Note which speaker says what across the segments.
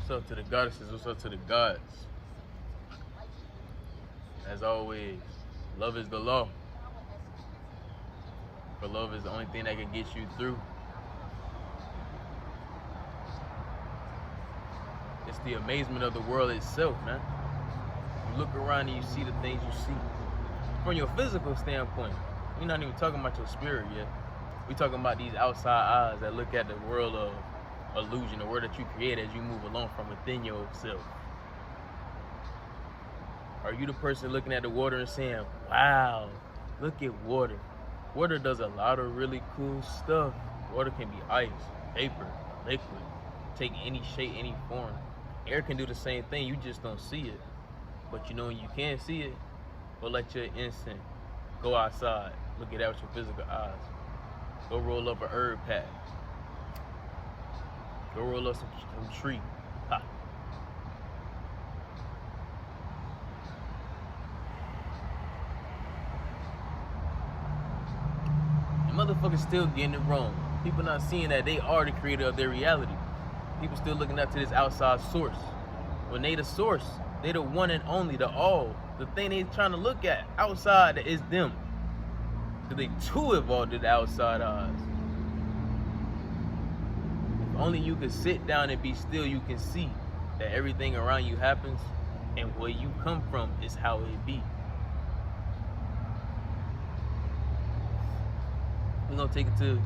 Speaker 1: What's up to the goddesses? What's up to the gods? As always, love is the law. For love is the only thing that can get you through. It's the amazement of the world itself, man. You look around and you see the things you see. From your physical standpoint, we're not even talking about your spirit yet. We're talking about these outside eyes that look at the world of illusion, the world that you create as you move along from within yourself. Are you the person looking at the water and saying, wow, look at water? Water does a lot of really cool stuff. Water can be ice, vapor, liquid, take any shape, any form. Air can do the same thing, you just don't see it. But you know when you can see it, go let your instinct go outside. Look at that with your physical eyes. Go roll up a herb patch. Go roll up some tree. Ha. And motherfuckers still getting it wrong. People not seeing that they are the creator of their reality. People still looking up to this outside source. When they the source, they the one and only, the all. The thing they trying to look at outside is them. Because they too evolved to the outside eyes. If only you could sit down and be still, you can see that everything around you happens and where you come from is how it be. We're gonna take it to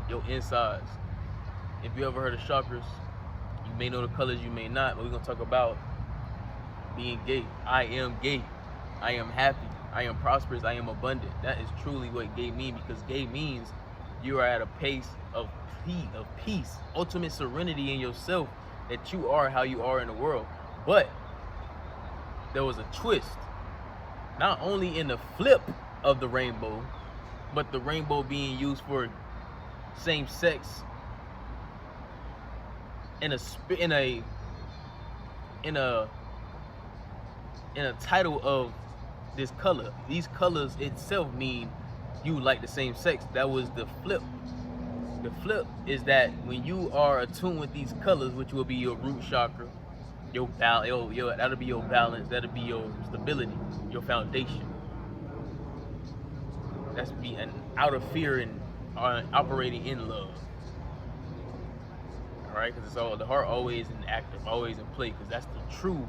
Speaker 1: your insides. If you ever heard of chakras, you may know the colors, you may not, but we're gonna talk about being gay. I am gay. I am happy. I am prosperous. I am abundant. That is truly what gay means, because gay means you are at a pace of peace, ultimate serenity in yourself, that you are how you are in the world. But there was a twist, not only in the flip of the rainbow, but the rainbow being used for same sex in a title of this color. These colors itself mean you like the same sex. That was the flip. The flip is that when you are attuned with these colors, which will be your root chakra, that'll be your balance, that'll be your stability, your foundation. That's being out of fear and operating in love. All right, because it's all the heart always in active, always in play, because that's the true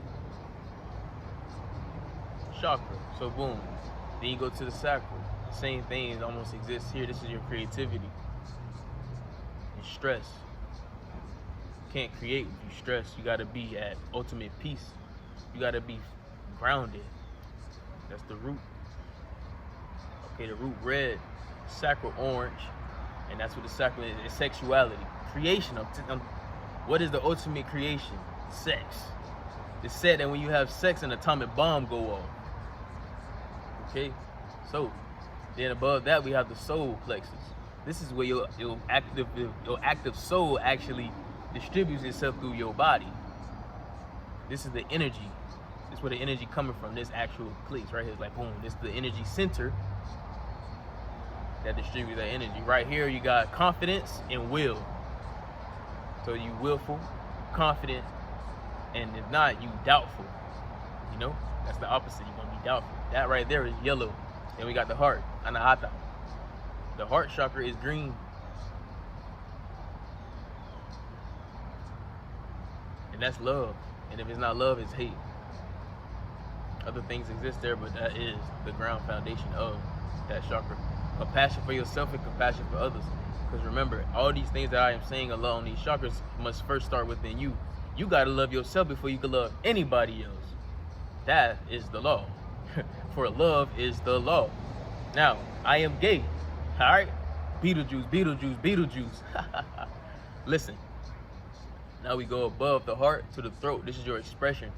Speaker 1: chakra. So boom, then you go to the sacral. Same thing almost exists here. This is your creativity. And stress. You can't create if you stress. You gotta be at ultimate peace. You gotta be grounded. That's the root. Okay, the root red, sacral orange, and that's what the sacral is sexuality. Creation of what is the ultimate creation? Sex. It's said that when you have sex, an atomic bomb go off. Okay, so then above that we have the solar plexus. This is where your active soul actually distributes itself through your body. This is the energy. This is where the energy coming from. This actual place right here is like boom. This is the energy center that distributes that energy. Right here you got confidence and will. So you willful, confident, and if not, you doubtful. You know, that's the opposite. You're gonna be doubtful. That right there is yellow. Then we got the heart, anahata. The heart chakra is green. And that's love. And if it's not love, it's hate. Other things exist there, but that is the ground foundation of that chakra. Compassion for yourself and compassion for others. Because remember, all these things that I am saying along these chakras must first start within you. You gotta love yourself before you can love anybody else. That is the law. For love is the law. Now, I am gay. All right? Beetlejuice, Beetlejuice, Beetlejuice. Listen. Now we go above the heart to the throat. This is your expression.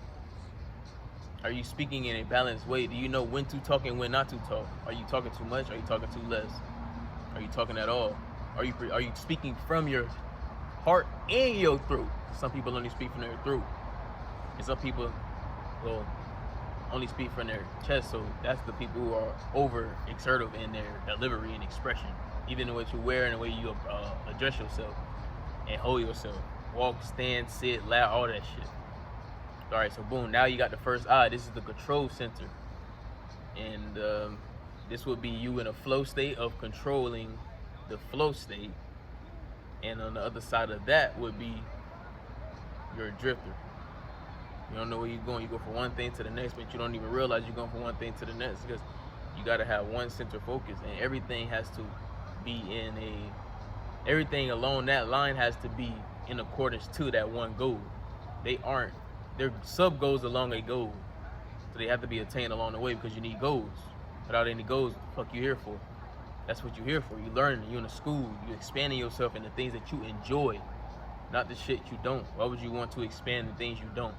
Speaker 1: Are you speaking in a balanced way? Do you know when to talk and when not to talk? Are you talking too much? Are you talking too less? Are you talking at all? Are you speaking from your heart and your throat? Some people only speak from their throat. And some people will only speak from their chest. So that's the people who are over exertive in their delivery and expression. Even in what you wear and the way you address yourself and hold yourself. Walk, stand, sit, lie, all that shit. All right, so boom, now you got the first eye. This is the control center. And this would be you in a flow state of controlling the flow state. And on the other side of that would be you're a drifter. You don't know where you're going. You go from one thing to the next, but you don't even realize you're going from one thing to the next, because you got to have one center focus, and everything has to be everything along that line has to be in accordance to that one goal. They're sub goals along a goal, so they have to be attained along the way, because you need goals. Without any goals, what the fuck you here for? That's what you're here for. You learning, you're in a school, you're expanding yourself in the things that you enjoy, not the shit you don't. Why would you want to expand the things you don't?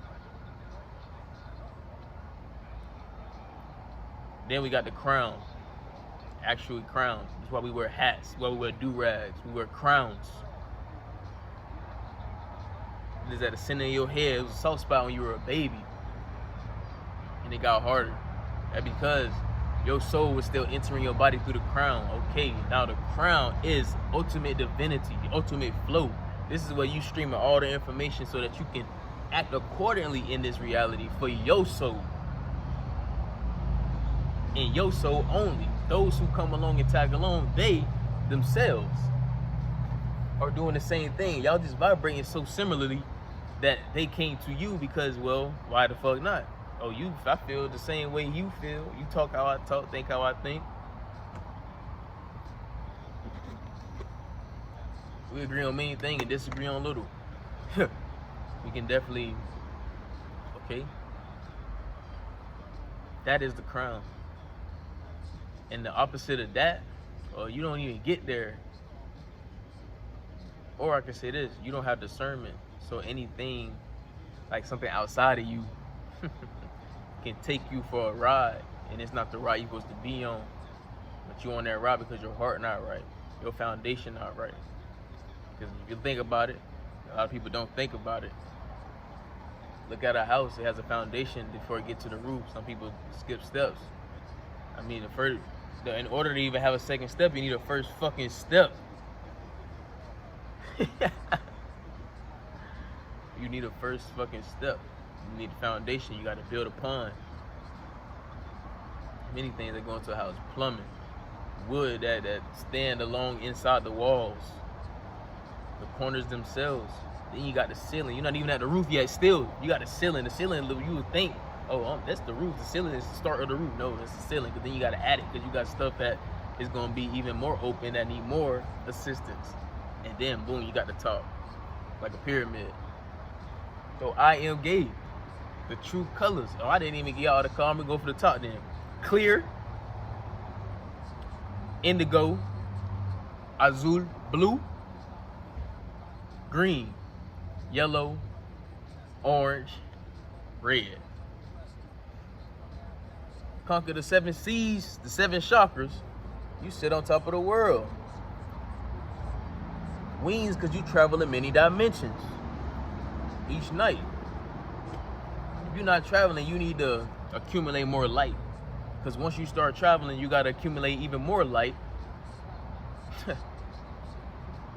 Speaker 1: Then we got the crown. Actually crowns. That's why we wear hats. That's why we wear do-rags. We wear crowns. It is at the center of your head. It was a soft spot when you were a baby. And it got harder. That's because your soul was still entering your body through the crown. Okay, now the crown is ultimate divinity, the ultimate flow. This is where you stream all the information so that you can act accordingly in this reality for your soul. And your soul only. Those who come along and tag along, they themselves are doing the same thing. Y'all just vibrating so similarly that they came to you because, well, why the fuck not? Oh, I feel the same way you feel. You talk how I talk, think how I think. We agree on many things and disagree on little. We can definitely, okay? That is the crown. And the opposite of that, you don't even get there. Or I can say this, you don't have discernment. So anything, like something outside of you, can take you for a ride. And it's not the ride you're supposed to be on. But you're on that ride because your heart not right. Your foundation not right. Because if you think about it, a lot of people don't think about it. Look at a house, it has a foundation before it gets to the roof. Some people skip steps. I mean, in order to even have a second step, you need a first fucking step. You need a first fucking step. You need a foundation you got to build upon. Many things that go into a house. Plumbing, wood that stand along inside the walls, the corners themselves. Then you got the ceiling. You're not even at the roof yet. Still, you got the ceiling. The ceiling, you would think, that's the roof. The ceiling is the start of the roof. No, that's the ceiling. Because then you got to add it, because you got stuff that is going to be even more open, that need more assistance. And then, boom, you got the top, like a pyramid. So I am gay. The true colors. Oh, I didn't even get y'all the color. I'm going to go for the top then. Clear, indigo, azul, blue, green, yellow, orange, red. Conquer the 7 seas, the 7 chakras. You sit on top of the world. Wings, because you travel in many dimensions each night. If you're not traveling, you need to accumulate more light. Because once you start traveling, you got to accumulate even more light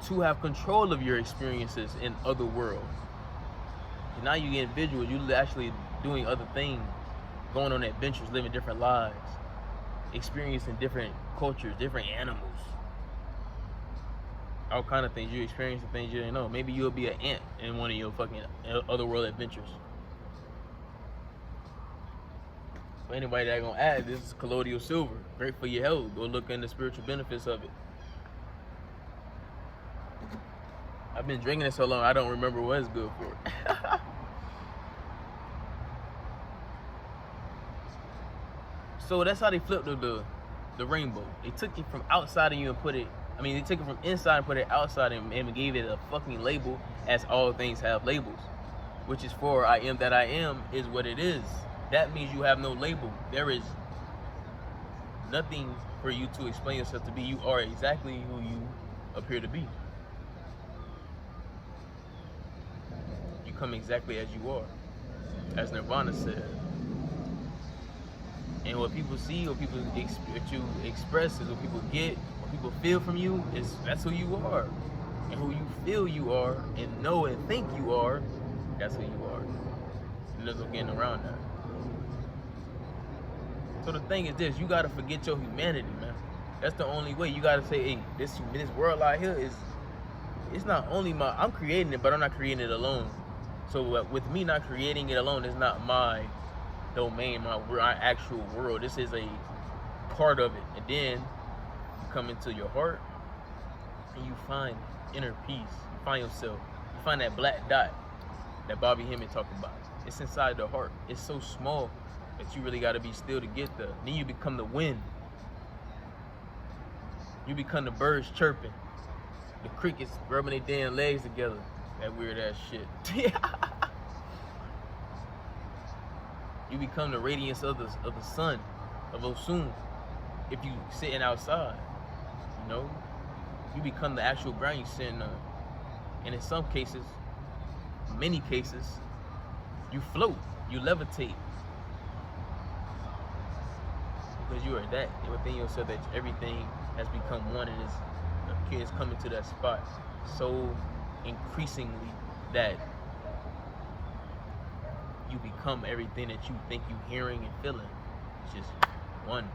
Speaker 1: to have control of your experiences in other worlds. And now you get visual, you're actually doing other things, going on adventures, living different lives, experiencing different cultures, different animals. All kind of things. You experience the things you didn't know. Maybe you'll be an ant in one of your fucking otherworld adventures. For anybody that gonna add, this is colloidal silver. Great for your health. Go look into the spiritual benefits of it. I've been drinking it so long, I don't remember what it's good for. So that's how they flipped the rainbow. They took it from outside of you and they took it from inside and put it outside and gave it a fucking label, as all things have labels. Which is for I am that I am is what it is. That means you have no label. There is nothing for you to explain yourself to be. You are exactly who you appear to be. You come exactly as you are, as Nirvana said. And what people see, what you express is what people get, what people feel from you, that's who you are. And who you feel you are and know and think you are, that's who you are. And there's no getting around that. So the thing is this, you gotta forget your humanity, man. That's the only way. You gotta say, hey, this world out here is, it's not only I'm creating it, but I'm not creating it alone. So with me not creating it alone, it's not my domain, my actual world. This is a part of it. And then you come into your heart and you find inner peace. You find yourself. You find that black dot that Bobby Hemming talked about. It's inside the heart. It's so small that you really got to be still to get there. Then you become the wind. You become the birds chirping. The crickets rubbing their damn legs together. That weird ass shit. You become the radiance of the sun, of Osun. If you sitting outside, you know, you become the actual ground you sitting on. And in some cases, many cases, you float, you levitate. Because you are that within yourself, that everything has become one, and is coming to that spot so increasingly that you become everything that you think you hearing and feeling. It's just one.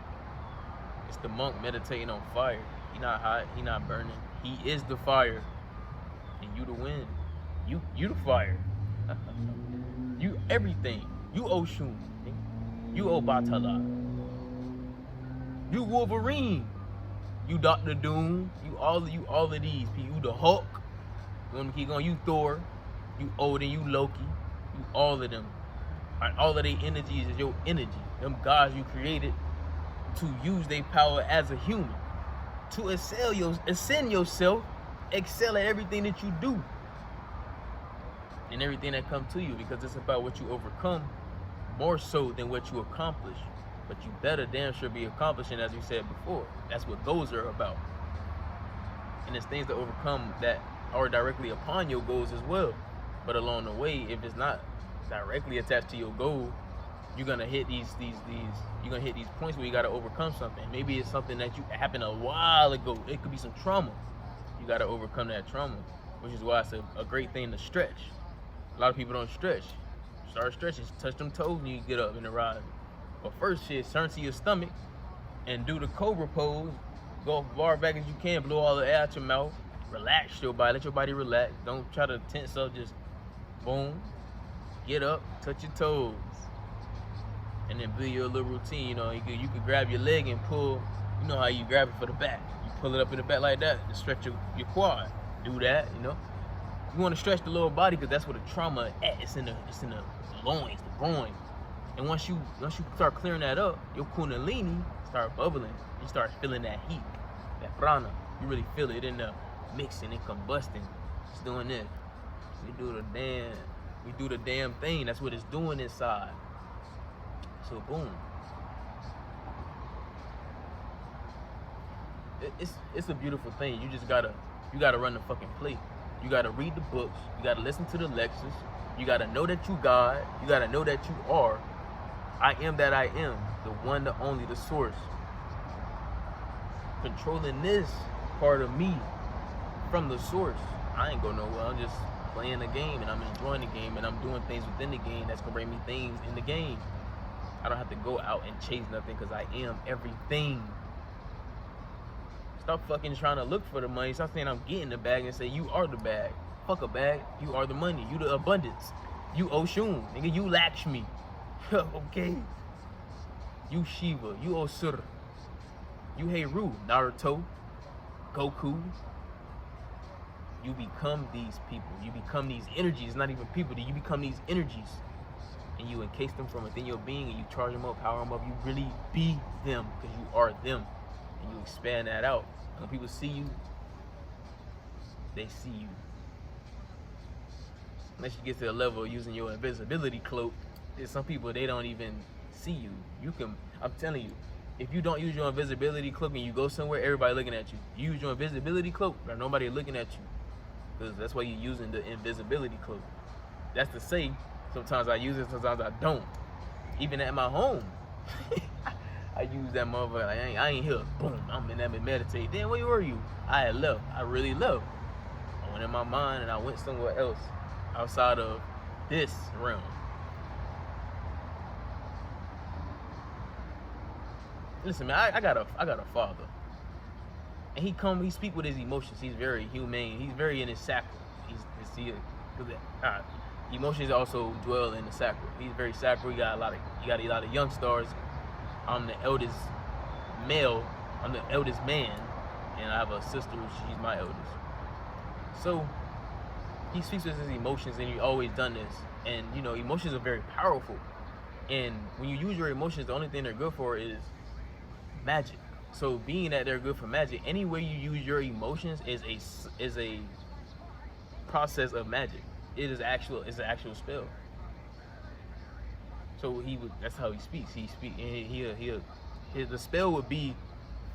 Speaker 1: It's the monk meditating on fire. He not hot, he not burning. He is the fire. And you the wind. You the fire. You everything. You Oshun. You Obatala. You Wolverine. You Dr. Doom. You all of these people. You the Hulk. You want to keep going? You Thor. You Odin. You Loki. You all of them. All of their energies is your energy. Them gods you created to use their power as a human. To ascend yourself, excel at everything that you do. And everything that comes to you, because it's about what you overcome more so than what you accomplish. But you better damn sure be accomplishing, as we said before. That's what goals are about. And it's things to overcome that are directly upon your goals as well. But along the way, if it's not directly attached to your goal, you're gonna hit these points where you gotta overcome something. Maybe it's something that happened a while ago. It could be some trauma. You gotta overcome that trauma, which is why it's a great thing to stretch. A lot of people don't stretch. Start stretching, touch them toes when you get up in the ride. But first shit, turn to your stomach and do the cobra pose. Go as far back as you can, blow all the air out your mouth. Relax your body, let your body relax. Don't try to tense up, just boom. Get up, touch your toes. And then build your little routine. You know, you could grab your leg and pull, you know how you grab it for the back. You pull it up in the back like that and stretch your quad. Do that, you know. You want to stretch the lower body because that's where the trauma is at. It's in the loins, the groin. And once you start clearing that up, your Kundalini start bubbling. You start feeling that heat, that prana. You really feel it in the mixing and combusting. It's doing this. We do the damn thing. That's what it's doing inside. So boom. It's a beautiful thing. You just gotta run the fucking play. You gotta read the books. You gotta listen to the lectures. You gotta know that you God. You gotta know that you are. I am that I am, the one, the only, the source. Controlling this part of me from the source. I ain't going nowhere. I'm just playing the game, and I'm enjoying the game, and I'm doing things within the game that's gonna bring me things in the game. I don't have to go out and chase nothing because I am everything. Stop fucking trying to look for the money. Stop saying I'm getting the bag and say you are the bag. Fuck a bag. You are the money. You the abundance. You Oshun. Nigga, you Lakshmi. Okay. You Shiva. You Osura. You Heiru. Naruto. Goku. You become these people. You become these energies. Not even people. You become these energies. And you encase them from within your being, and you charge them up, power them up. You really be them because you are them. And you expand that out. When people see you, they see you. Unless you get to the level of using your invisibility cloak, there's some people, they don't even see you. I'm telling you, if you don't use your invisibility cloak and you go somewhere, everybody looking at you. You use your invisibility cloak, but nobody looking at you. Because that's why you're using the invisibility cloak. That's to say, sometimes I use it, sometimes I don't. Even at my home. I use that motherfucker. Like, I ain't here. Boom. I'm in that meditate. Then where were you? I had left. I really left. went in my mind and I went somewhere else outside of this realm. Listen, man, I got a father, and he speak with his emotions. He's very humane. He's very in his sacral. Emotions also dwell in the sacral. He's very sacral. He got a lot of young stars. I'm the eldest male. I'm the eldest man, and I have a sister. She's my eldest. So he speaks with his emotions, and he's always done this. And you know, emotions are very powerful. And when you use your emotions, the only thing they're good for is magic. So being that they're good for magic, any way you use your emotions is a process of magic. It's an actual spell. So that's how he speaks. The spell would be,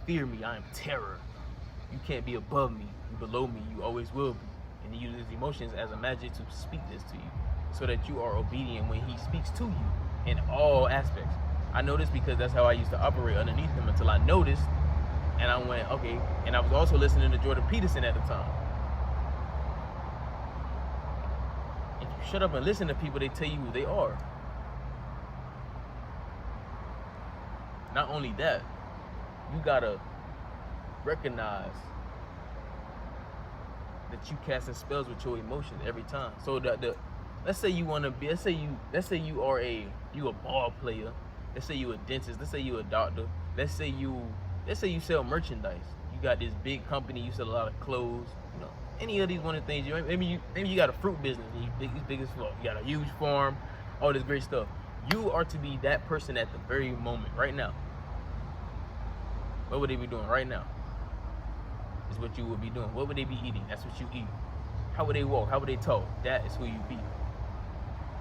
Speaker 1: fear me, I am terror. You can't be above me, you below me, you always will be. And he uses emotions as a magic to speak this to you, so that you are obedient when he speaks to you in all aspects. I know this because that's how I used to operate underneath him until I noticed, and I went, okay. And I was also listening to Jordan Peterson at the time. If you shut up and listen to people, they tell you who they are. Not only that, you gotta recognize that you casting spells with your emotions every time. So let's say you want to be, let's say you are a ball player. Let's say you a dentist. Let's say you a doctor. Let's say you sell merchandise. You got this big company. You sell a lot of clothes. You know, any of these one of the things. Maybe you got a fruit business. You big as fuck. You got a huge farm. All this great stuff. You are to be that person at the very moment, right now. What would they be doing right now? Is what you would be doing. What would they be eating? That's what you eat. How would they walk? How would they talk? That is who you be.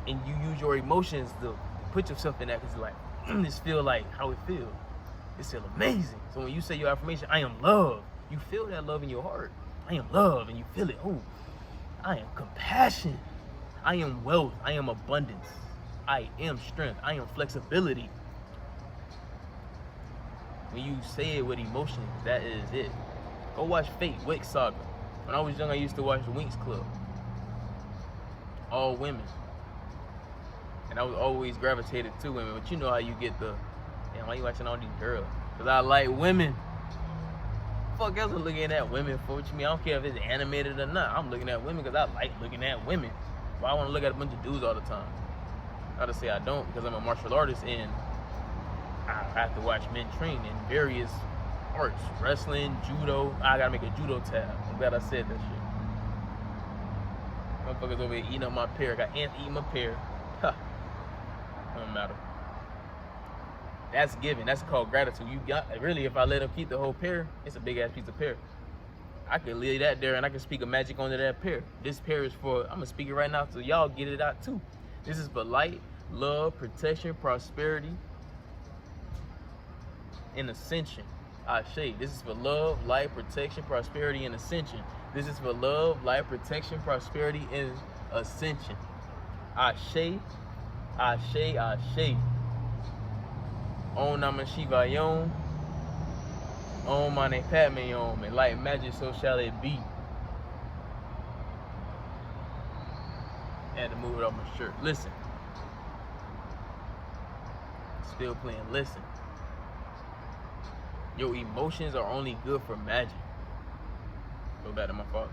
Speaker 1: And you use your emotions to put yourself in that, because like, this feel like how it feels. It feels amazing. So when you say your affirmation, I am love, you feel that love in your heart. I am love, and you feel it. Oh, I am compassion. I am wealth. I am abundance. I am strength. I am flexibility. When you say it with emotion, that is it. Go watch Fate, Wick Saga. When I was young, I used to watch the Winx Club. All women. And I was always gravitated to women. But you know how you get the, damn, why you watching all these girls? Because I like women. Fuck else I'm looking at women for? What you mean? I don't care if it's animated or not. I'm looking at women because I like looking at women. Why I want to look at a bunch of dudes all the time? I gotta say I don't, because I'm a martial artist and I have to watch men train in various arts. Wrestling, judo. I gotta make a judo tab. I'm glad I said that shit. Motherfuckers over here eating up my pear. Got ants eating my pear. Huh. Don't matter. That's giving. That's called gratitude. You got, really, if I let them keep the whole pear, it's a big ass piece of pear. I can leave that there and I can speak a magic onto that pear. This pear is for, I'm gonna speak it right now so y'all get it out too. This is for light, love, protection, prosperity, and ascension. Ashe. This is for love, light, protection, prosperity, and ascension. This is for love, light, protection, prosperity, and ascension. Ashe, Ashe, Ashe. Om Namah Shivaya. Om Mane Padme Om. And like magic, so shall it be. I had to move it off my shirt. Listen. Still playing. Listen. Your emotions are only good for magic. Go back to my father.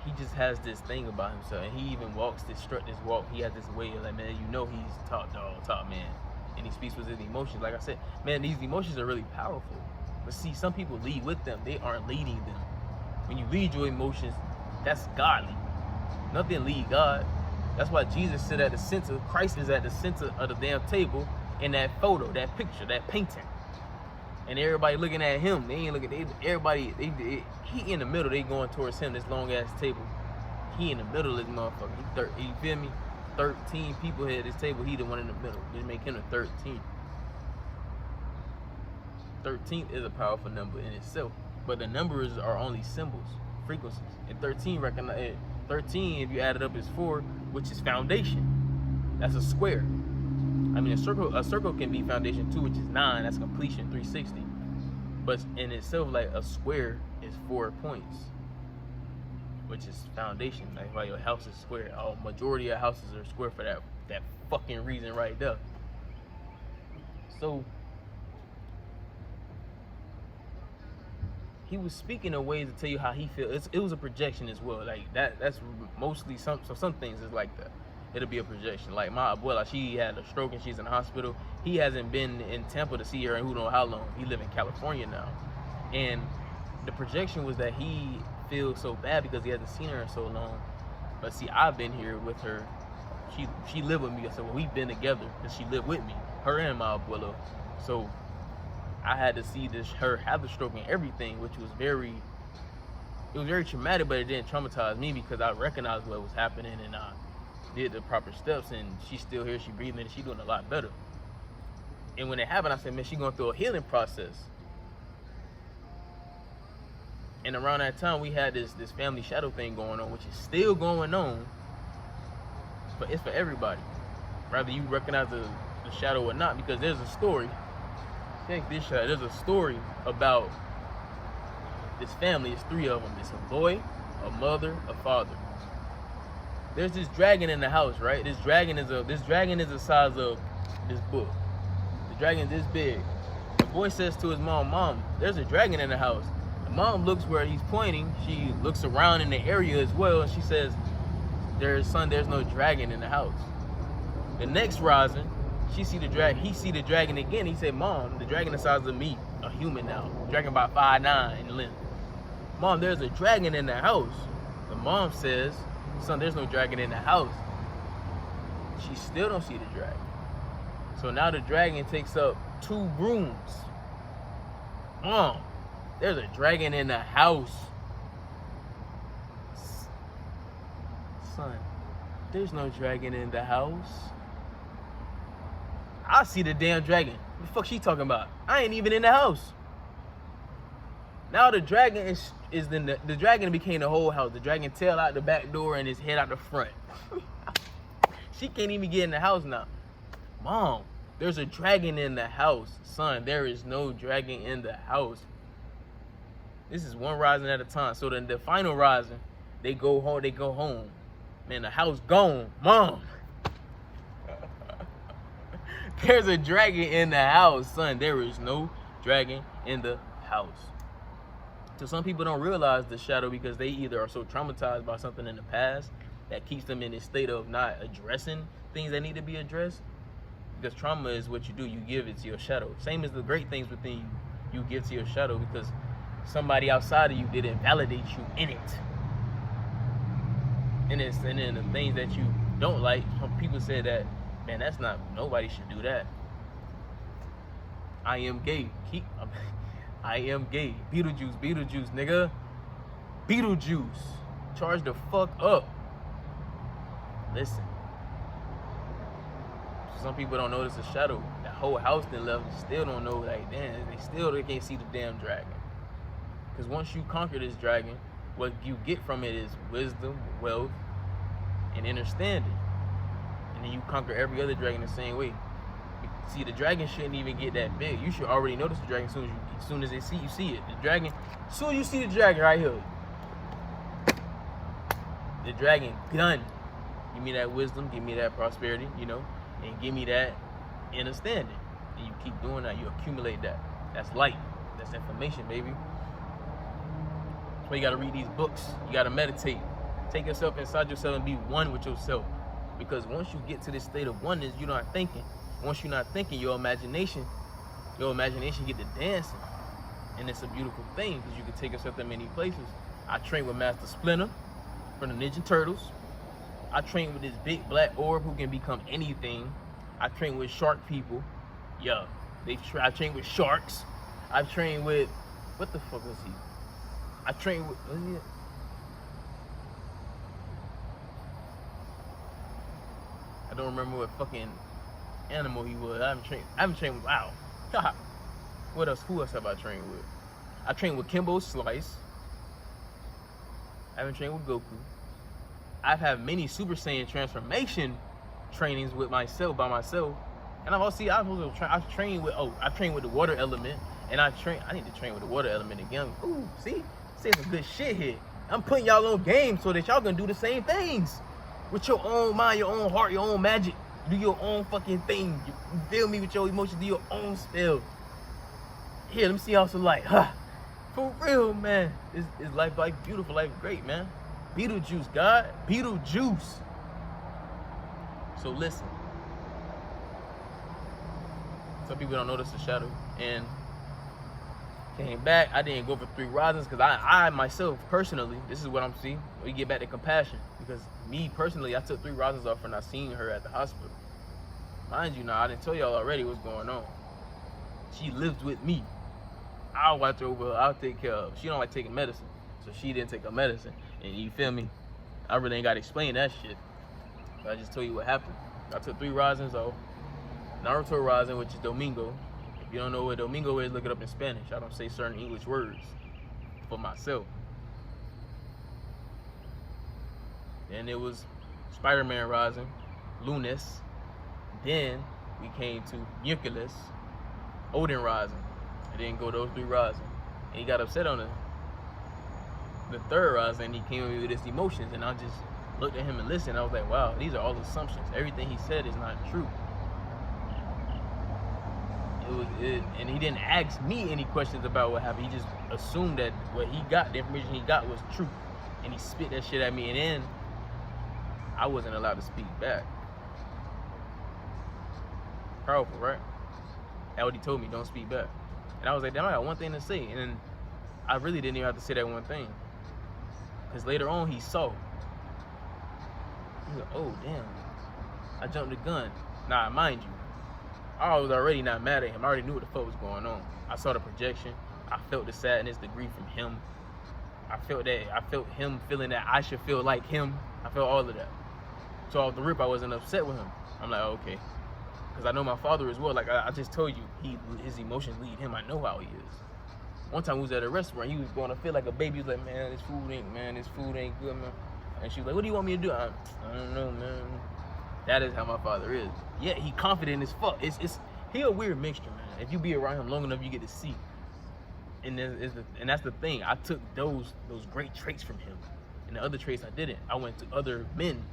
Speaker 1: He just has this thing about himself, and he even walks this walk. He has this way of like, man, you know he's top dog, top man. And he speaks with his emotions. Like I said, man, these emotions are really powerful. But see, some people lead with them. They aren't leading them. When you lead your emotions, that's godly. Nothing lead God. That's why Jesus sit at the center. Christ is at the center of the damn table in that photo, that picture, that painting. And everybody looking at him. They ain't looking. He in the middle. They going towards him. This long ass table. He in the middle of this motherfucker. You feel me? 13 people here at this table. He the one in the middle. They make him the 13th. 13th is a powerful number in itself. But the numbers are only symbols, frequencies. And 13 recognize 13. If you add it up, is 4, which is foundation. That's a square. I mean, a circle can be foundation 2, which is 9. That's completion, 360. But in itself, like a square is 4 points. which is foundation. Like why your house is square. Oh, majority of houses are square for that fucking reason right there. So he was speaking in ways to tell you how he feels. It was a projection as well. Like that's mostly some things is like that. It'll be a projection. Like my abuela, she had a stroke and she's in the hospital. He hasn't been in Tampa to see her in who knows how long. He live in California now. And the projection was that he feels so bad because he hasn't seen her in so long. But see, I've been here with her. She lived with me. So we've been together because she lived with me, her and my abuela. So I had to see her have the stroke and everything, which was very traumatic, but it didn't traumatize me because I recognized what was happening and I did the proper steps, and she's still here, she breathing, and she's doing a lot better. And when it happened, I said, man, she's going through a healing process. And around that time, we had this family shadow thing going on, which is still going on, but it's for everybody. Whether you recognize the shadow or not, because there's a story. Check this shit out. There's a story about this family. It's 3 of them. It's a boy, a mother, a father. There's this dragon in the house, right? This dragon is the size of this book. The dragon is this big. The boy says to his mom, there's a dragon in the house. The mom looks where he's pointing. She looks around in the area as well, and she says, there's no dragon in the house. The next rising, he see the dragon again. He said, Mom, the dragon the size of me, a human now. Dragon about 5'9" in length. Mom, there's a dragon in the house. The mom says, son, there's no dragon in the house. She still don't see the dragon. So now the dragon takes up 2 rooms. Mom, there's a dragon in the house. Son, there's no dragon in the house. I see the damn dragon. What the fuck she talking about? I ain't even in the house. Now the dragon the dragon became the whole house. The dragon tail out the back door and his head out the front. She can't even get in the house now. Mom, there's a dragon in the house. Son, there is no dragon in the house. This is one rising at a time. So then the final rising, they go home. Man, the house gone. Mom, there's a dragon in the house. Son, there is no dragon in the house. So some people don't realize the shadow because they either are so traumatized by something in the past that keeps them in this state of not addressing things that need to be addressed. Because trauma is what you do. You give it to your shadow. Same as the great things within you, you give to your shadow because somebody outside of you didn't validate you in it. And then the things that you don't like, some people say that, man, that's not, nobody should do that. I am gay. I am gay. Beetlejuice, nigga. Beetlejuice. Charge the fuck up. Listen. Some people don't notice the shadow. That whole house then left, still don't know, like, damn, they can't see the damn dragon. Because once you conquer this dragon, what you get from it is wisdom, wealth, and understanding. And then you conquer every other dragon the same way. See, the dragon shouldn't even get that big. You should already notice the dragon as soon as they see it. The dragon, as soon as you see the dragon right here, the dragon done. Give me that wisdom, give me that prosperity, and give me that understanding. And you keep doing that, you accumulate that. That's light. That's information, baby. That's why you gotta read these books. You gotta meditate. Take yourself inside yourself and be one with yourself. Because once you get to this state of oneness, you're not thinking. Once you're not thinking, your imagination get to dancing. And it's a beautiful thing because you can take yourself to many places. I train with Master Splinter from the Ninja Turtles. I train with this big black orb who can become anything. I train with shark people. Yeah, I train with sharks. I train with, what the fuck was he? I train with, I don't remember what fucking animal he was. I haven't trained with, wow. What else? Who else have I trained with? I trained with Kimbo Slice. I haven't trained with Goku. I've had many Super Saiyan transformation trainings by myself. And I've trained with the water element. And I need to train with the water element again. Ooh, see? Say some good shit here. I'm putting y'all on game so that y'all gonna do the same things. With your own mind, your own heart, your own magic. Do your own fucking thing. You feel me with your emotions, do your own spell. Here, let me see y'all some light. For real, man. Is life beautiful, life great, man. Beetlejuice, God. Beetlejuice. So listen. Some people don't notice the shadow. And came back. I didn't go for 3 risings because I myself, personally, this is what I'm seeing. We get back to compassion. Because me, personally, I took 3 risings off when I seen her at the hospital. Mind you, now, I didn't tell y'all already what's going on. She lives with me. I'll watch over her. I'll take care of her. She don't like taking medicine. So she didn't take her medicine. And you feel me? I really ain't got to explain that shit. But I just tell you what happened. I took 3 risings off. Naruto rising, which is Domingo. If you don't know what Domingo is, look it up in Spanish. I don't say certain English words for myself. Then it was Spider-Man rising, Lunes. Then we came to Nucleus, Odin rising. I didn't go those 3 rising. And he got upset on the 3rd rising, and he came with me with his emotions, and I just looked at him and listened. I was like, wow, these are all assumptions. Everything he said is not true. And he didn't ask me any questions about what happened. He just assumed that what he got, the information he got, was true. And he spit that shit at me, and then I wasn't allowed to speak back. Powerful, right? That's what he told me, don't speak back. And I was like, damn, I got one thing to say. And then I really didn't even have to say that one thing. Because later on, he saw. He was like, oh, damn. I jumped the gun. Nah, mind you, I was already not mad at him. I already knew what the fuck was going on. I saw the projection. I felt the sadness, the grief from him. I felt that. I felt him feeling that I should feel like him. I felt all of that. So off the rip, I wasn't upset with him. I'm like, okay. Because I know my father as well. Like I just told you, his emotions lead him. I know how he is. One time we was at a restaurant. He was going to feel like a baby. He was like, man, this food ain't good, man. And she was like, what do you want me to do? I don't know, man. That is how my father is. Yeah, he confident as fuck. He a weird mixture, man. If you be around him long enough, you get to see. And that's the thing. I took those great traits from him, and the other traits I didn't. I went to other men,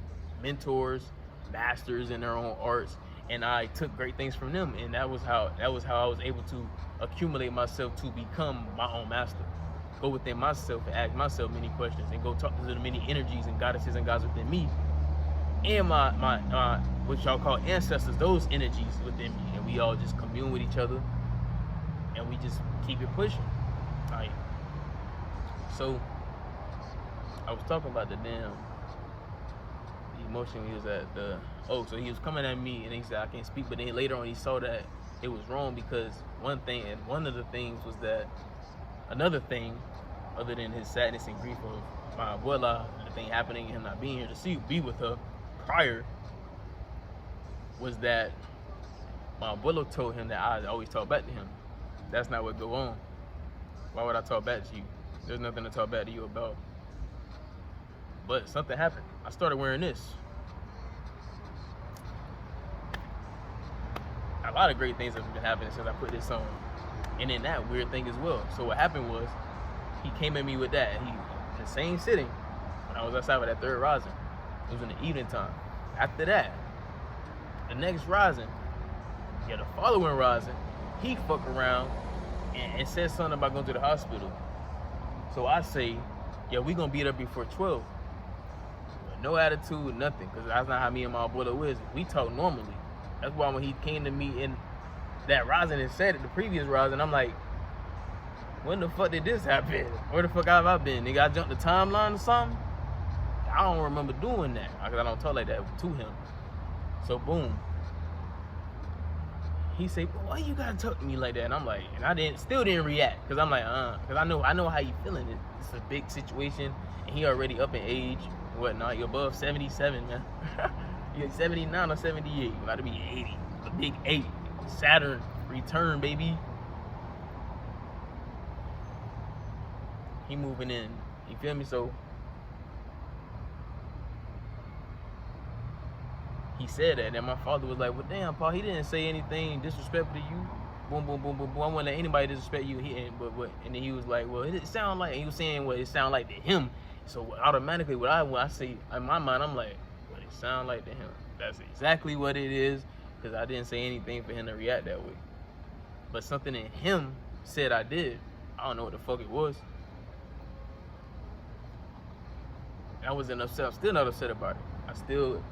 Speaker 1: mentors, masters in their own arts, and I took great things from them. And that was how I was able to accumulate myself to become my own master. Go within myself and ask myself many questions, and go talk to the many energies and goddesses and gods within me. And my what y'all call ancestors, those energies within me, and we all just commune with each other, and we just keep it pushing. Like, so I was talking about the emotion. He was at so he was coming at me, and he said I can't speak, but then later on he saw that it was wrong, because one of the things was that another thing, other than his sadness and grief of my abuela, the thing happening and him not being here to be with her prior, was that my abuelo told him that I always talk back to him. That's not what go on. Why would I talk back to you? There's nothing to talk back to you about. But something happened. I started wearing this. A lot of great things have been happening since I put this on. And then that weird thing as well. So what happened was, he came at me with that. He, in the same sitting, when I was outside with that 3rd rising, it was in the evening time. After that, the next rising, the following rising, he fuck around and said something about going to the hospital. So I say, yeah, we gonna be there before 12. With no attitude, nothing, because that's not how me and my brother is. We talk normally. That's why when he came to me in that rising and said it, the previous rising, I'm like, when the fuck did this happen? Where the fuck have I been? Nigga, I jumped the timeline or something? I don't remember doing that, because I don't talk like that to him. So boom. He said, why you gotta talk to me like that? And I'm like, and I still didn't react, because I'm like, because I know how you feeling. It's a big situation, and he already up in age and whatnot. You're above 77, man. You're 79 or 78. You about to be 80. The big 8. Saturn return, baby. He moving in. You feel me? So he said that, and my father was like, well, damn, Paul, he didn't say anything disrespectful to you. Boom, boom, boom, boom, boom. I wouldn't let anybody disrespect you. And then he was like, well, it sound like, and he was saying what it sound like to him. So automatically, when I say in my mind, I'm like, what it sound like to him? That's exactly what it is, because I didn't say anything for him to react that way. But something in him said I did. I don't know what the fuck it was. I wasn't upset. I'm still not upset about it. I still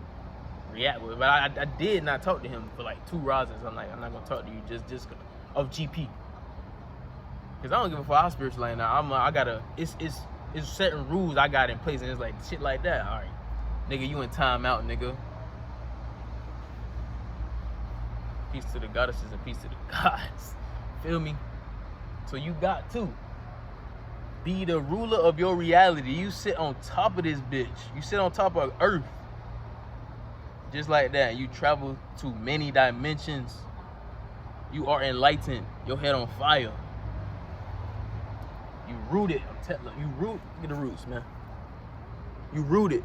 Speaker 1: react with it. But I did not talk to him for like 2 rises. I'm like, I'm not gonna talk to you just of GP. Cause I don't give a fuck how spiritual I am now. I gotta. It's certain rules I got in place, and it's like shit like that. All right, nigga, you in timeout, nigga. Peace to the goddesses and peace to the gods. Feel me? So you got to be the ruler of your reality. You sit on top of this bitch. You sit on top of Earth. Just like that. You travel to many dimensions. You are enlightened. Your head on fire. You rooted. I'm telling you, root. Look at the roots, man. You rooted.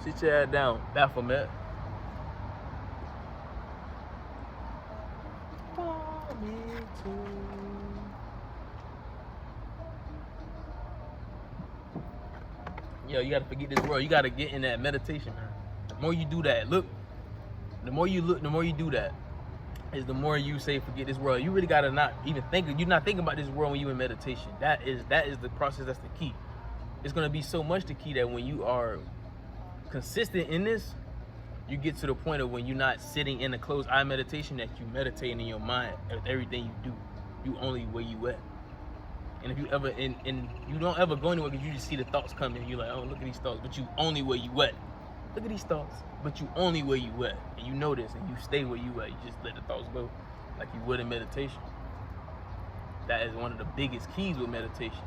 Speaker 1: Sit your ass down, Baphomet. Yo, you gotta forget this world. You gotta get in that meditation, man. The more you do that, look, the more you do that, is the more you say forget this world. You really gotta not even think. You're not thinking about this world when you're in meditation. That is the process. That's the key. It's gonna be so much the key that when you are consistent in this, you get to the point of when you're not sitting in a closed eye meditation, that you meditating in your mind with everything you do. You only where you at. And if you ever and you don't ever go anywhere because you just see the thoughts coming. You're like, oh, look at these thoughts, but you only where you at. Look at these thoughts, but you only where you at. And you know this, and you stay where you at. You just let the thoughts go like you would in meditation. That is one of the biggest keys with meditation.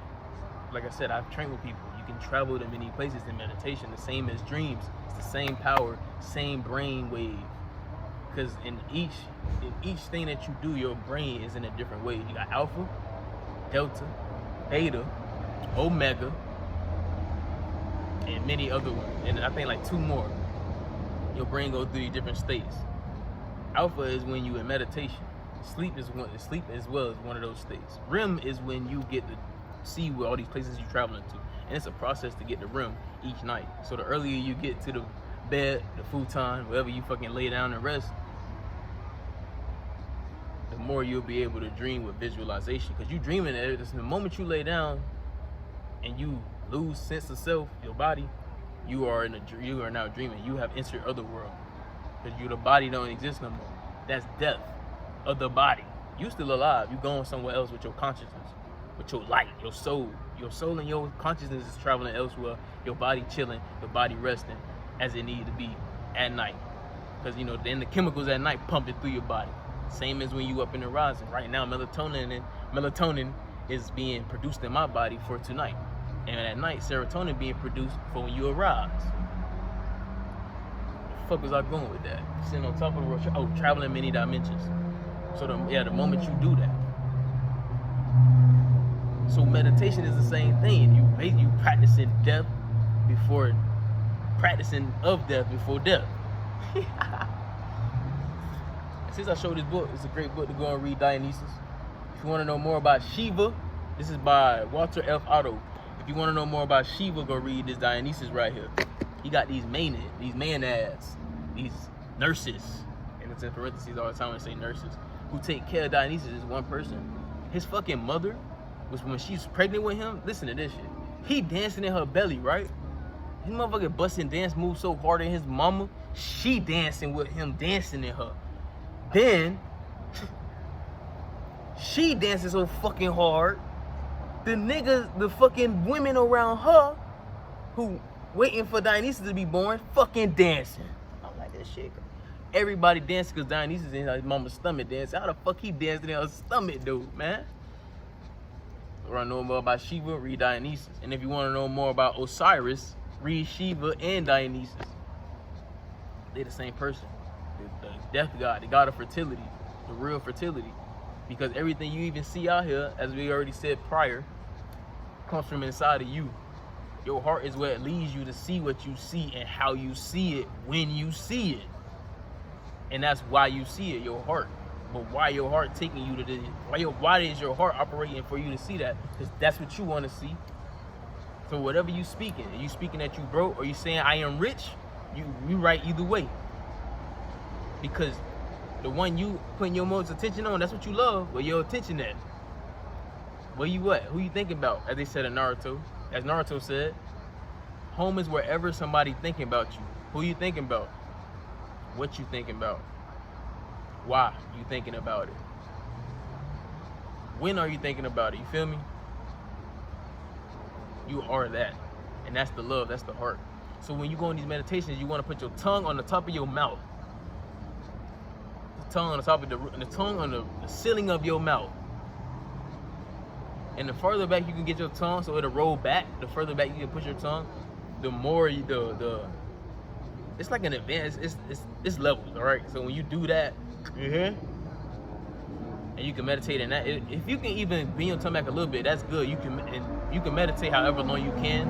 Speaker 1: Like I said, I've trained with people. You can travel to many places in meditation, the same as dreams. It's the same power, same brain wave. Because in each thing that you do, your brain is in a different way. You got alpha, delta, theta, omega, and many other ones. And I think like 2 more. Your brain goes through these different states. Alpha is when you in meditation. Sleep as well as one of those states. REM is when you get to see where all these places you're traveling to. And it's a process to get to REM each night. So the earlier you get to the bed, the futon, wherever you fucking lay down and rest, the more you'll be able to dream with visualization. Because you dreaming it, the moment you lay down and you lose sense of self, your body, you are now dreaming. You have entered other world. Because the body don't exist no more. That's death of the body. You still alive. You going somewhere else with your consciousness, with your light, your soul. Your soul and your consciousness is traveling elsewhere. Your body chilling, your body resting as it needs to be at night. Because then the chemicals at night pumping through your body. Same as when you up in the horizon. Right now, melatonin is being produced in my body for tonight. And at night, serotonin being produced for when you arise. Where the fuck was I going with that? Sitting on top of the world. Traveling many dimensions. So the moment you do that. So meditation is the same thing. You practicing death before practicing of death before death. Since I showed this book, it's a great book to go and read, Dionysus. If you want to know more about Shiva, this is by Walter F. Otto. If you want to know more about Shiva, go read this Dionysus right here. He got these maenads, these nurses, and it's in parentheses all the time when I say nurses, who take care of Dionysus as one person. His fucking mother was, when she's pregnant with him, listen to this shit. He dancing in her belly, right? His motherfucker busting dance moves so hard in his mama, she dancing with him, dancing in her. Then, she dancing so fucking hard, the fucking women around her, who waiting for Dionysus to be born, fucking dancing. I'm like, this shit. Everybody dancing because Dionysus in his mama's stomach dancing. How the fuck he dancing in her stomach, dude, man? If you want to know more about Shiva, read Dionysus. And if you want to know more about Osiris, read Shiva and Dionysus. They're the same person. The death god, the god of fertility, the real fertility. Because everything you even see out here, as we already said prior, comes from inside of you. Your heart is where it leads you to see what you see and how you see it when you see it. And that's why you see it, your heart. But why your heart taking you to this? Why is your heart operating for you to see that? Because that's what you want to see. So whatever you speaking, are you speaking that you broke, or you saying I am rich? You right either way. Because the one you putting your most attention on, that's what you love. Where your attention at? Where you what? Who you thinking about? As they said in Naruto. As Naruto said, home is wherever somebody thinking about you. Who you thinking about? What you thinking about? Why you thinking about it? When are you thinking about it? You feel me? You are that. And that's the love, that's the heart. So when you go in these meditations, you want to put your tongue on the top of your mouth. The tongue on the top of the tongue on the ceiling of your mouth. And the further back you can get your tongue, so it'll roll back, the further back you can push your tongue, the more you, it's like an advance, it's levels, all right? So when you do that, and you can meditate in that. If you can even bend your tongue back a little bit, that's good. You can meditate however long you can,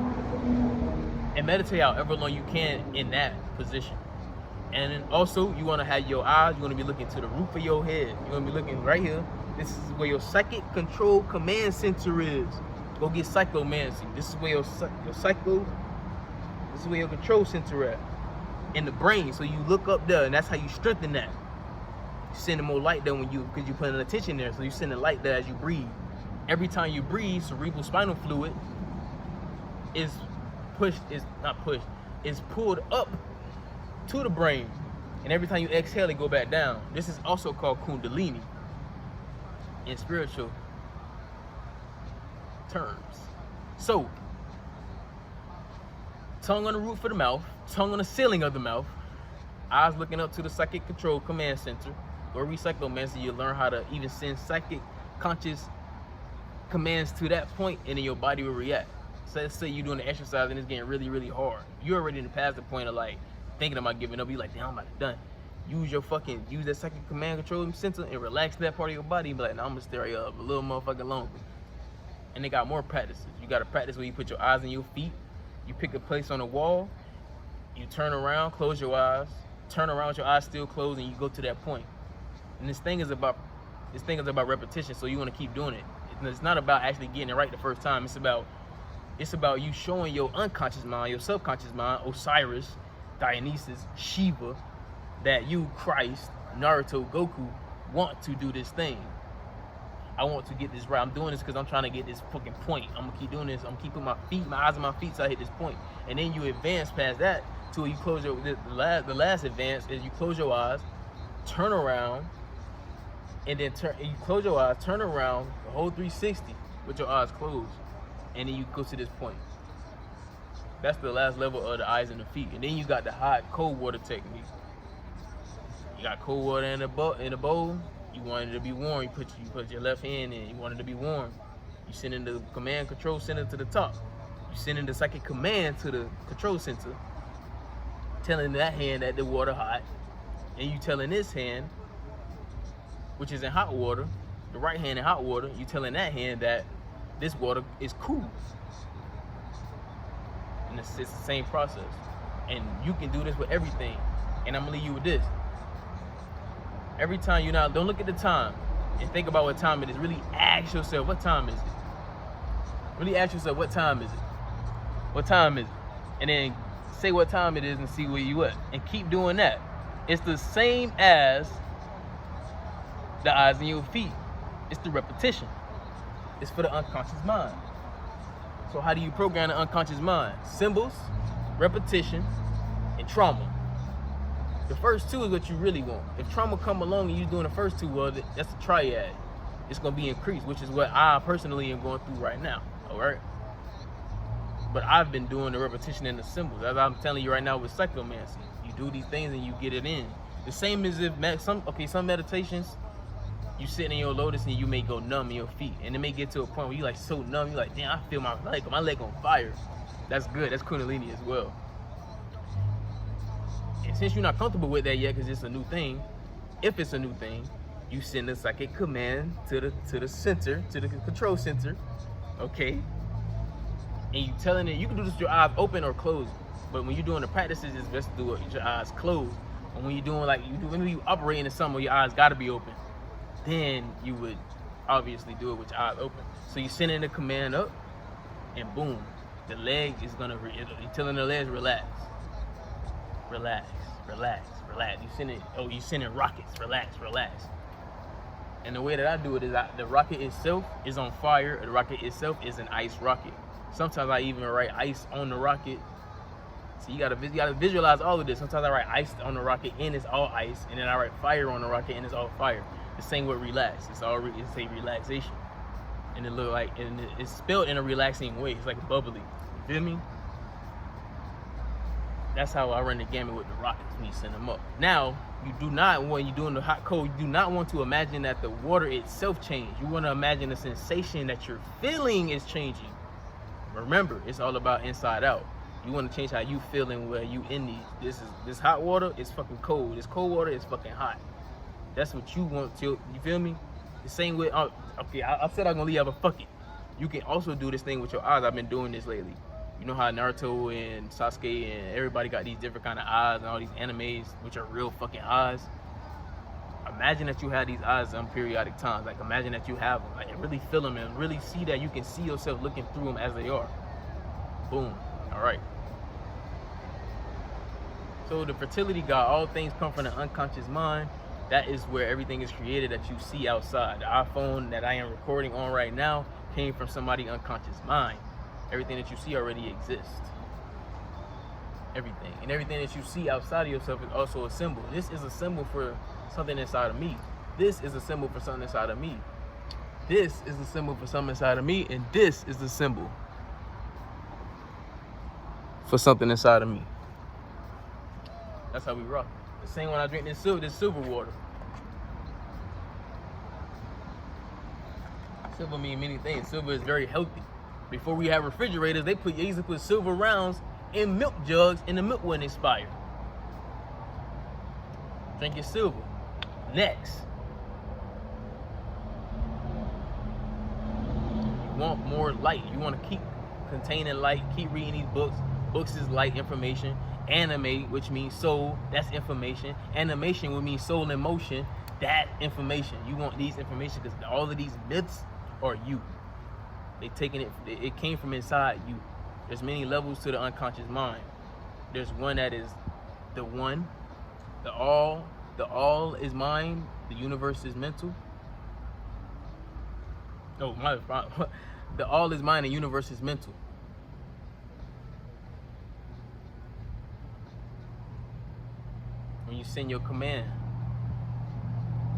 Speaker 1: and meditate however long you can in that position. And then also, you want to have your eyes. You want to be looking to the roof of your head. You want to be looking right here. This is where your psychic control command center is. Go get psychomancy. This is where your psycho. This is where your control center at in the brain. So you look up there, and that's how you strengthen that. Sending more light there because you putting attention there, so you sending light there as you breathe. Every time you breathe, cerebral spinal fluid is pulled up to the brain, and every time you exhale, it go back down. This is also called Kundalini in spiritual terms. So, tongue on the roof of the mouth, tongue on the ceiling of the mouth, eyes looking up to the psychic control command center. Or psychomancy, you learn how to even send psychic conscious commands to that point, and then your body will react. So let's say you're doing the exercise and it's getting really, really hard. You're already past the point of like thinking about giving up. You're like, damn, I'm about to done. Use that psychic command control center and relax that part of your body and be like, nah, I'm gonna stay up a little motherfucking longer. And they got more practices. You gotta practice where you put your eyes on your feet. You pick a place on the wall. You turn around, close your eyes. Turn around with your eyes still closed, and you go to that point. And this thing is about repetition, so you want to keep doing it. It's not about actually getting it right the first time. It's about you showing your unconscious mind, your subconscious mind, Osiris, Dionysus, Shiva, that you, Christ, Naruto, Goku, want to do this thing. I want to get this right. I'm doing this because I'm trying to get this fucking point. I'm gonna keep doing this. I'm gonna keep putting my eyes on my feet so I hit this point. And then you advance past that till you close the last advance is you close your eyes, turn around, and then you close your eyes, turn around the whole 360 with your eyes closed, and then you go to this point. That's the last level of the eyes and the feet. And then you got the hot cold water technique. You got cold water in a bowl. You want it to be warm. You put your left hand in. You want it to be warm. You send in the command control center to the top. You send in the psychic command to the control center, telling that hand that the water hot, and you telling this hand, which is in hot water, the right hand in hot water, you telling that hand that this water is cool. And it's the same process. And you can do this with everything. And I'm gonna leave you with this. Every time don't look at the time and think about what time it is. Really ask yourself, what time is it? Really ask yourself, what time is it? What time is it? And then say what time it is and see where you at. And keep doing that. It's the same as the eyes and your feet. It's the repetition. It's for the unconscious mind. So how do you program the unconscious mind? Symbols, repetition, and trauma. The first two is what you really want. If trauma come along and you're doing the first two, well, that's a triad. It's going to be increased, which is what I personally am going through right now. All right? But I've been doing the repetition and the symbols. As I'm telling you right now with psychomancy. You do these things and you get it in. The same as if some meditations, you sitting in your lotus and you may go numb in your feet. And it may get to a point where you're like so numb, you're like, damn, I feel my leg on fire. That's good. That's Kundalini as well. And since you're not comfortable with that yet, because it's a new thing, if it's a new thing, you send a psychic command to the center, to the control center, okay? And you telling it, you can do this with your eyes open or closed. But when you're doing the practices, it's best to do it with your eyes closed. And when you're doing when you operating in something, your eyes gotta be open. then you would obviously do it with your eyes open. So you sending the command up, and boom, the leg is gonna, you're telling the legs, relax, relax, relax, relax. You sending rockets, relax, relax. And the way that I do it is the rocket itself is on fire. The rocket itself is an ice rocket. Sometimes I even write ice on the rocket. So you gotta visualize all of this. Sometimes I write ice on the rocket and it's all ice, and then I write fire on the rocket and it's all fire. The same with relax. It's a relaxation, and it look like, and it's spelled in a relaxing way. It's like bubbly. You feel me? That's how I run the gamut with the rockets when you send them up. Now, you do not, when you're doing the hot cold, you do not want to imagine that the water itself changed. You want to imagine the sensation that you're feeling is changing. Remember, it's all about inside out. You want to change how you feeling where you in these. This hot water is fucking cold. This cold water is fucking hot. That's what you want to, you feel me? The same way, okay, I said I'm gonna leave out, but fuck it. You can also do this thing with your eyes. I've been doing this lately. You know how Naruto and Sasuke and everybody got these different kind of eyes and all these animes, which are real fucking eyes. Imagine that you have these eyes on periodic times. Like, imagine that you have them. Like, and really feel them and really see that you can see yourself looking through them as they are. Boom. All right. So the fertility god, all things come from the unconscious mind. That is where everything is created that you see outside. The iPhone that I am recording on right now came from somebody's unconscious mind. Everything that you see already exists. Everything. And everything that you see outside of yourself is also a symbol. This is a symbol for something inside of me. This is a symbol for something inside of me. This is the symbol for something inside of me. And this is the symbol for something inside of me. That's how we rock. The same when I drink this silver water. Silver means many things. Silver is very healthy. Before we have refrigerators, they used to put silver rounds in milk jugs and the milk wouldn't expire. Drink your silver. Next. You want more light. You want to keep containing light. Keep reading these books. Books is light information. Anime, which means soul, that's information. Animation would mean soul in motion, that information. You want these information because all of these myths are you. They taking it came from inside you. There's many levels to the unconscious mind. There's one that is the one, the all is mind, the universe is mental. Oh, the all is mind, the universe is mental. When you send your command,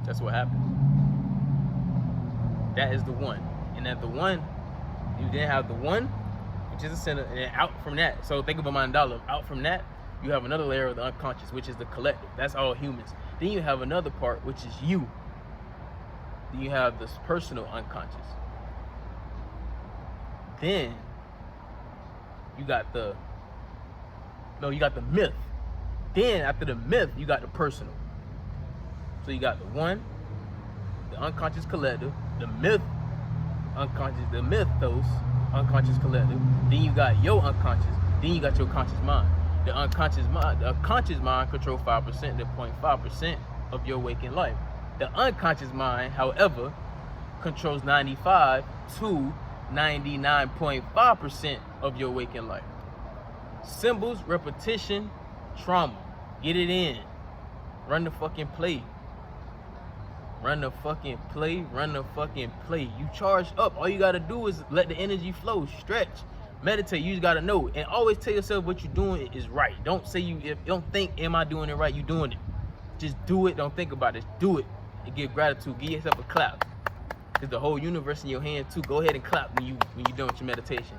Speaker 1: that's what happens. That is the one. And at the one, you then have the one, which is the center, and then out from that. So think of a mandala. Out from that, you have another layer of the unconscious, which is the collective. That's all humans. Then you have another part, which is you. Then you have this personal unconscious. Then you got the myth. Then after the myth, you got the personal. So you got the one, the unconscious collective, the myth, unconscious, the mythos, unconscious collective. Then you got your unconscious. Then you got your conscious mind. The conscious mind controls 5% to 0.5% of your waking life. The unconscious mind, however, controls 95 to 99.5% of your waking life. Symbols, repetition, trauma. Get it in. Run the fucking play. Run the fucking play. Run the fucking play. You charge up. All you gotta do is let the energy flow. Stretch. Meditate. You just gotta know. And always tell yourself what you're doing is right. Don't say don't think, am I doing it right? You doing it. Just do it. Don't think about it. Just do it. And give gratitude. Give yourself a clap. Because the whole universe in your hand too. Go ahead and clap when you're done with your meditation.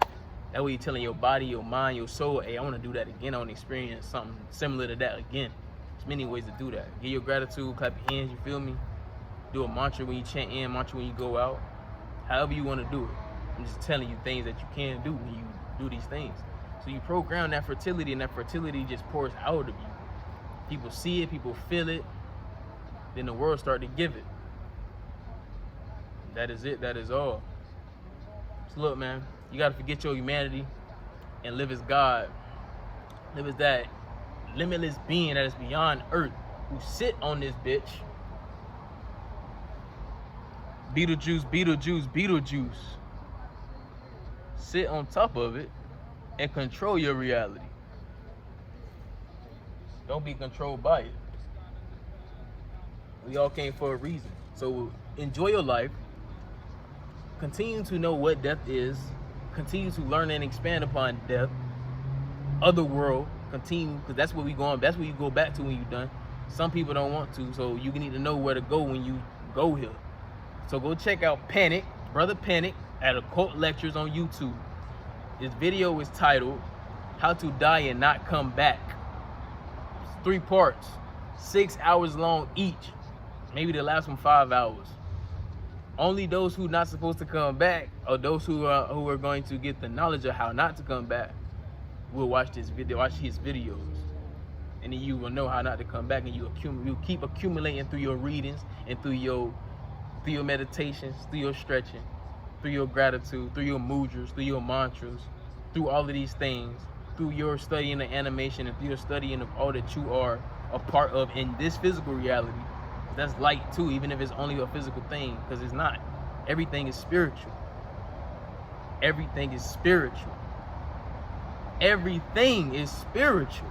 Speaker 1: That way you're telling your body, your mind, your soul, hey, I want to do that again. I want to experience something similar to that again. There's many ways to do that. Give your gratitude, clap your hands, you feel me? Do a mantra when you chant in, mantra when you go out. However you want to do it. I'm just telling you things that you can do when you do these things. So you program that fertility, and that fertility just pours out of you. People see it, people feel it, then the world start to give it. That is it, that is all. So look, man, you gotta forget your humanity and live as God. Live as that limitless being that is beyond earth, who sit on this bitch Beetlejuice, Beetlejuice, Beetlejuice. Sit on top of it and control your reality. Don't be controlled by it. We all came for a reason. So enjoy your life. Continue to know what death is. Continue to learn and expand upon death. Other world. Continue, because that's what we going. That's where you go back to when you're done. Some people don't want to, so you need to know where to go when you go here. So go check out Panic, Brother Panic, at Occult Lectures on YouTube. This video is titled "How to Die and Not Come Back." It's 3 parts, 6 hours long each. Maybe the last one 5 hours. Only those who not supposed to come back, or those who are going to get the knowledge of how not to come back, will watch this video, watch his videos, and then you will know how not to come back. And you keep accumulating through your readings and through your meditations, through your stretching, through your gratitude, through your mudras, through your mantras, through all of these things, through your studying the animation, and through your studying of all that you are a part of in this physical reality. That's light too, even if it's only a physical thing, because it's not. Everything is spiritual. Everything is spiritual. Everything is spiritual.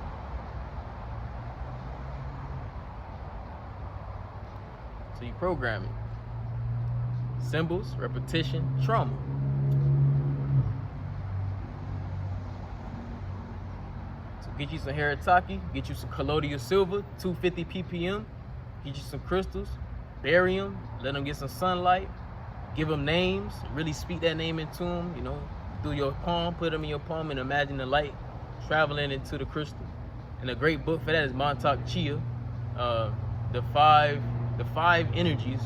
Speaker 1: So you program it. Symbols, repetition, trauma. So get you some Haritaki, get you some colloidal silver, 250 ppm, get you some crystals, bury them, let them get some sunlight, give them names, really speak that name into them, you know, through your palm, put them in your palm and imagine the light traveling into the crystal. And a great book for that is Montauk Chia, the five energies.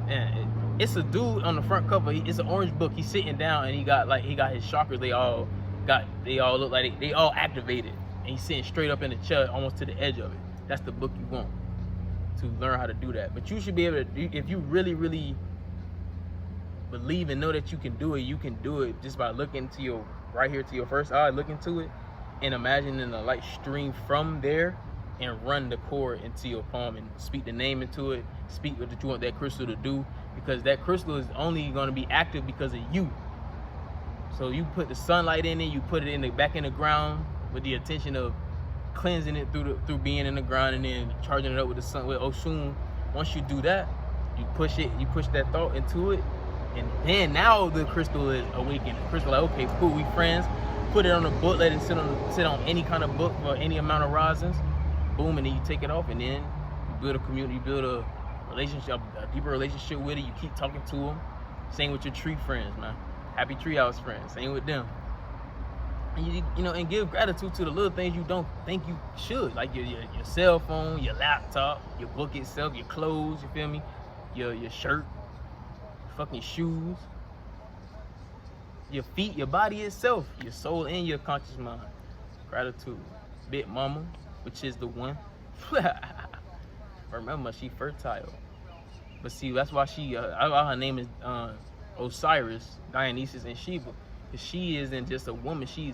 Speaker 1: And it's a dude on the front cover. It's an orange book. He's sitting down and he got his chakras. They all look like they all activated. And he's sitting straight up in the chair, almost to the edge of it. That's the book you want to learn how to do that. But you should be able to do, if you really, really believe and know that you can do it just by looking to your right here to your first eye, look into it and imagining the light stream from there and run the cord into your palm and speak the name into it, speak what you want that crystal to do, because that crystal is only going to be active because of you. So you put the sunlight in it, you put it back in the ground with the intention of cleansing it through being in the ground, and then charging it up with the sun, with Oshun. Once you do that, you push that thought into it, and then now the crystal is awakened. The crystal like, okay, cool, we friends. Put it on a book, let it sit on any kind of book for any amount of risings. Boom, and then you take it off, and then you build a community, you build a relationship, a deeper relationship with it. You keep talking to them. Same with your tree friends, man. Happy treehouse friends. Same with them. And you know, and give gratitude to the little things you don't think you should, like your cell phone, your laptop, your book itself, your clothes. You feel me? Your shirt, fucking shoes, your feet, your body itself, your soul, and your conscious mind. Gratitude. Big Mama, which is the one. Remember, she fertile. But see, that's why her name is Osiris, Dionysus, and Sheba. Because she isn't just a woman, she's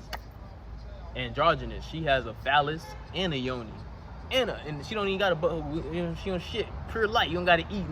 Speaker 1: androgynous. She has a phallus and a yoni. And she don't even got a butt, you know, she don't shit. Pure light, you don't gotta eat nothing.